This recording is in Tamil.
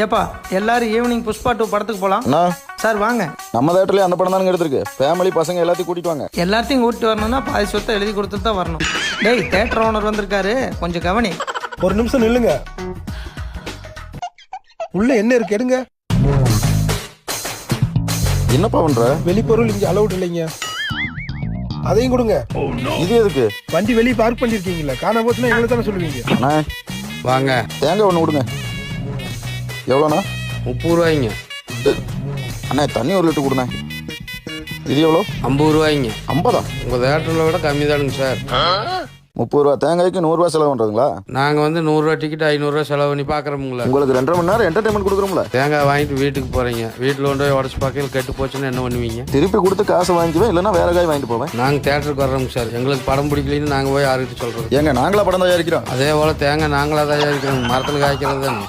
ஏப்பா எல்லாரும் ஈவினிங் புஷ்பா 2 படத்துக்கு போலாம் அண்ணா சார் வாங்க. நம்ம தேட்டர்லயே அந்த படம் தானே எடுத்திருக்கு. ஃபேமிலி பசங்க எல்லாத்தையும் கூட்டிட்டு வாங்க. எல்லாத்தையும் கூட்டிட்டு வரணும்னா பாதி சொத்தை எழுதி கொடுத்துட்டு தான் வரணும். டேய் தேட்டர் ஓனர் வந்திருக்காரு, கொஞ்சம் கவனி. ஒரு நிமிஷம் நில்லுங்க. உள்ள என்ன இருக்கு எடுங்க. என்னப்பா பண்ற? வெளிப்பொருள் இங்க அலௌட் இல்லைங்க. அதையும் கொடுங்க. இது எதுக்கு? வண்டி வெளியே பார்க் பண்ணிருக்கீங்களா? காணாம போச்சுன்னா எங்களை தானே சொல்லுவீங்க. அண்ணா வாங்க. தேங்காய் ஒன்று கொடுங்க. எவ்வளோண்ணா? 30 ரூபாய்ங்க. அண்ணா தண்ணி 1 லிட்டர் கொடுண்ணே. இது எவ்வளோ? 50 ரூபாய்ங்க. 50? உங்கள் தேட்டரில் விட கம்மி தானுங்க சார். 30 ரூபா தேங்காய்க்கு 100 ரூபா செலவு பண்ணுறதுங்களா? நாங்கள் வந்து 100 ரூபா டிக்கெட் 500 ரூபா செலவு பண்ணி பார்க்குறோமுங்களா. உங்களுக்கு 2.5 மணி நேரம் என்டர்டைன்மெண்ட் கொடுக்குறோம்ல. தேங்காய் வாங்கிட்டு வீட்டுக்கு போகிறீங்க, வீட்டில் கொண்டு போய் உடச்சி பார்க்கையில் கெட்டு போச்சுன்னா என்ன பண்ணுவீங்க? திருப்பி கொடுத்து காசை வாங்கிக்குவேன், இல்லைன்னா வேற காய் வாங்கிட்டு போவேன். நாங்கள் தேட்டருக்கு வர்றோங்க சார். எங்களுக்கு படம் பிடிக்கலன்னு நாங்கள் போய் யாருக்கிட்ட சொல்கிறது? ஏங்க நாங்களா படம் தயாரிக்கிறோம். அதே போல் தேங்காய் நாங்களாக தயாரிக்கிறோம், மரத்தில் காய்க்கிறது தானே.